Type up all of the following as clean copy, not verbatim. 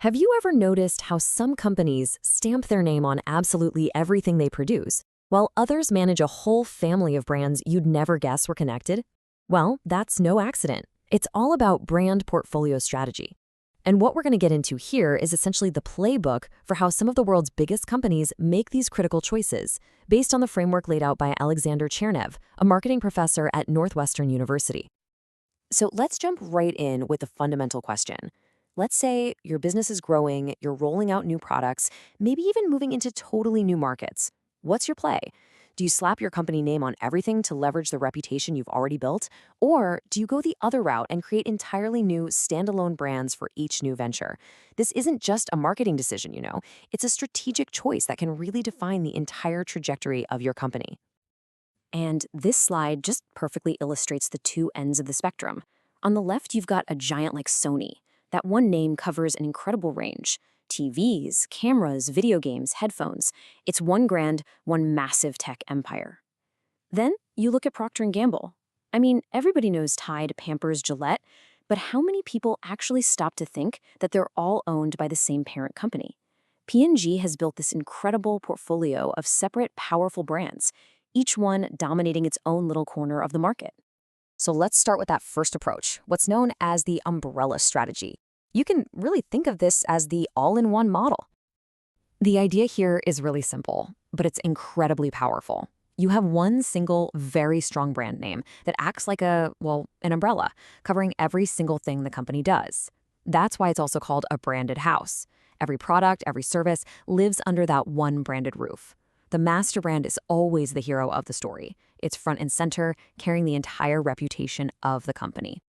Have you ever noticed how some companies stamp their name on absolutely everything they produce, while others manage a whole family of brands you'd never guess were connected? Well, that's no accident. It's all about brand portfolio strategy. And what we're going to get into here is essentially the playbook for how some of the world's biggest companies make these critical choices, based on the framework laid out by Alexander Chernev, a marketing professor at Northwestern University. So let's jump right in with the fundamental question. Let's say your business is growing, you're rolling out new products, maybe even moving into totally new markets. What's your play? Do you slap your company name on everything to leverage the reputation you've already built? Or do you go the other route and create entirely new standalone brands for each new venture? This isn't just a marketing decision, it's a strategic choice that can really define the entire trajectory of your company. And this slide just perfectly illustrates the two ends of the spectrum. On the left, you've got a giant like Sony. That one name covers an incredible range. TVs, cameras, video games, headphones. It's one brand, one massive tech empire. Then you look at Procter & Gamble. I mean, everybody knows Tide, Pampers, Gillette, but how many people actually stop to think that they're all owned by the same parent company? P&G has built this incredible portfolio of separate, powerful brands, each one dominating its own little corner of the market. So let's start with that first approach, what's known as the umbrella strategy. You can really think of this as the all-in-one model. The idea here is really simple, but it's incredibly powerful. You have one single, very strong brand name that acts like an umbrella, covering every single thing the company does. That's why it's also called a branded house. Every product, every service lives under that one branded roof. The master brand is always the hero of the story. It's front and center, carrying the entire reputation of the company.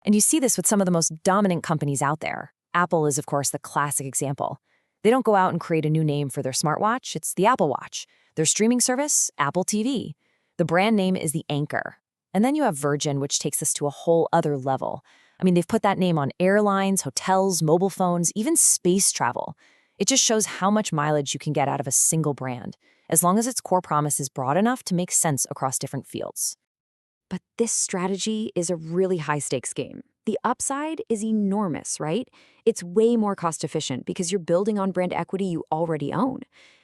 And you see this with some of the most dominant companies out there. Apple is, of course, the classic example. They don't go out and create a new name for their smartwatch. It's the Apple Watch. Their streaming service, Apple TV. The brand name is the anchor. And then you have Virgin, which takes us to a whole other level. I mean, they've put that name on airlines, hotels, mobile phones, even space travel. It just shows how much mileage you can get out of a single brand, as long as its core promise is broad enough to make sense across different fields. But this strategy is a really high-stakes game. The upside is enormous, right? It's way more cost-efficient because you're building on brand equity you already own.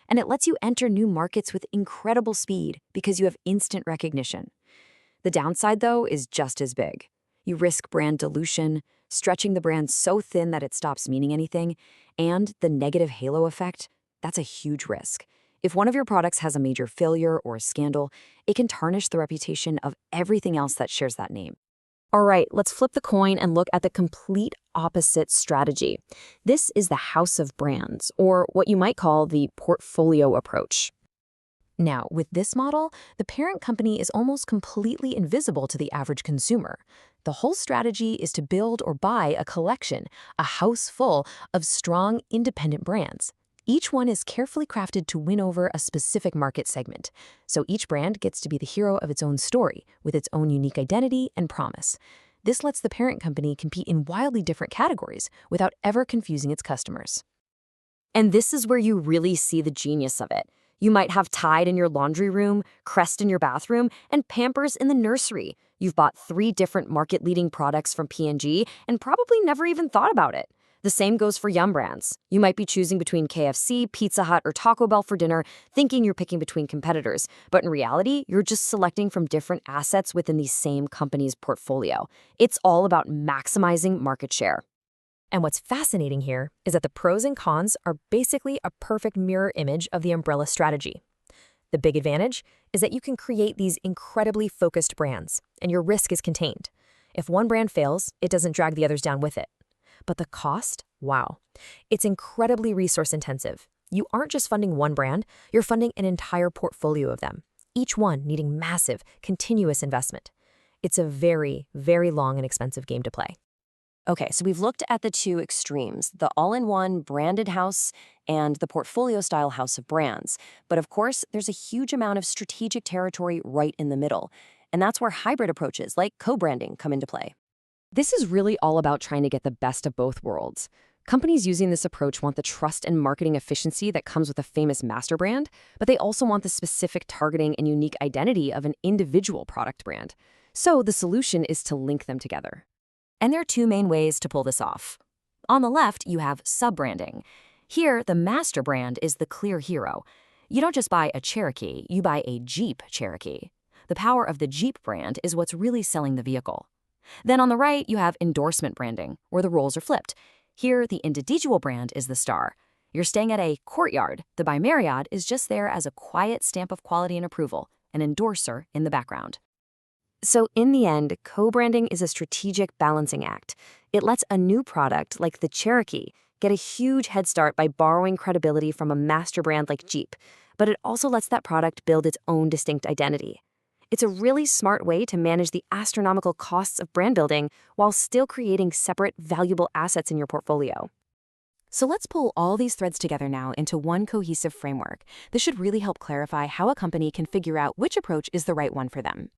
And it lets you enter new markets with incredible speed because you have instant recognition. The downside, though, is just as big. You risk brand dilution, stretching the brand so thin that it stops meaning anything, and the negative halo effect, that's a huge risk. If one of your products has a major failure or a scandal, it can tarnish the reputation of everything else that shares that name. All right, let's flip the coin and look at the complete opposite strategy. This is the house of brands, or what you might call the portfolio approach. Now, with this model, the parent company is almost completely invisible to the average consumer. The whole strategy is to build or buy a collection, a house full of strong, independent brands. Each one is carefully crafted to win over a specific market segment, so each brand gets to be the hero of its own story, with its own unique identity and promise. This lets the parent company compete in wildly different categories without ever confusing its customers. And this is where you really see the genius of it. You might have Tide in your laundry room, Crest in your bathroom, and Pampers in the nursery. You've bought 3 different market-leading products from P&G and probably never even thought about it. The same goes for Yum brands. You might be choosing between KFC, Pizza Hut, or Taco Bell for dinner, thinking you're picking between competitors. But in reality, you're just selecting from different assets within the same company's portfolio. It's all about maximizing market share. And what's fascinating here is that the pros and cons are basically a perfect mirror image of the umbrella strategy. The big advantage is that you can create these incredibly focused brands, and your risk is contained. If one brand fails, it doesn't drag the others down with it. But the cost? Wow. It's incredibly resource intensive. You aren't just funding one brand, you're funding an entire portfolio of them, each one needing massive, continuous investment. It's a very, very long and expensive game to play. Okay, so we've looked at the two extremes, the all-in-one branded house and the portfolio-style house of brands. But of course, there's a huge amount of strategic territory right in the middle. And that's where hybrid approaches like co-branding come into play. This is really all about trying to get the best of both worlds. Companies using this approach want the trust and marketing efficiency that comes with a famous master brand, but they also want the specific targeting and unique identity of an individual product brand. So the solution is to link them together. And there are 2 main ways to pull this off. On the left, you have sub-branding. Here, the master brand is the clear hero. You don't just buy a Cherokee, you buy a Jeep Cherokee. The power of the Jeep brand is what's really selling the vehicle. Then on the right, you have endorsement branding, where the roles are flipped. Here, the individual brand is the star. You're staying at a Courtyard. The by Marriott is just there as a quiet stamp of quality and approval, an endorser in the background. So in the end, co-branding is a strategic balancing act. It lets a new product, like the Cherokee, get a huge head start by borrowing credibility from a master brand like Jeep, but it also lets that product build its own distinct identity. It's a really smart way to manage the astronomical costs of brand building while still creating separate, valuable assets in your portfolio. So let's pull all these threads together now into one cohesive framework. This should really help clarify how a company can figure out which approach is the right one for them.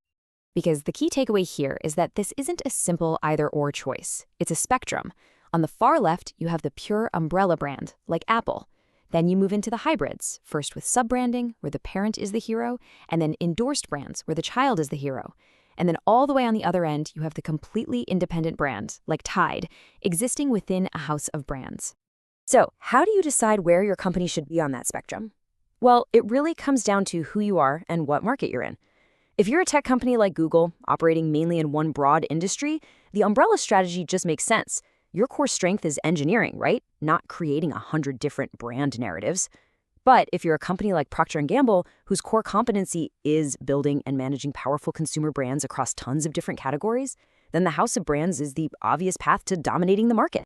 Because the key takeaway here is that this isn't a simple either-or choice. It's a spectrum. On the far left, you have the pure umbrella brand, like Apple. Then you move into the hybrids, first with sub-branding, where the parent is the hero, and then endorsed brands, where the child is the hero. And then all the way on the other end, you have the completely independent brand, like Tide, existing within a house of brands. So, how do you decide where your company should be on that spectrum? Well, it really comes down to who you are and what market you're in. If you're a tech company like Google, operating mainly in one broad industry, the umbrella strategy just makes sense. Your core strength is engineering, right? Not creating 100 different brand narratives. But if you're a company like Procter & Gamble, whose core competency is building and managing powerful consumer brands across tons of different categories, then the house of brands is the obvious path to dominating the market.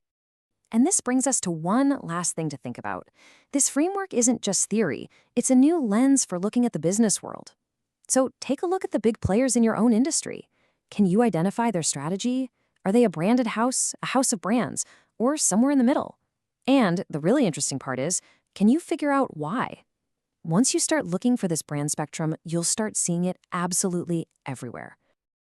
And this brings us to one last thing to think about. This framework isn't just theory. It's a new lens for looking at the business world. So take a look at the big players in your own industry. Can you identify their strategy? Are they a branded house, a house of brands, or somewhere in the middle? And the really interesting part is, can you figure out why? Once you start looking for this brand spectrum, you'll start seeing it absolutely everywhere.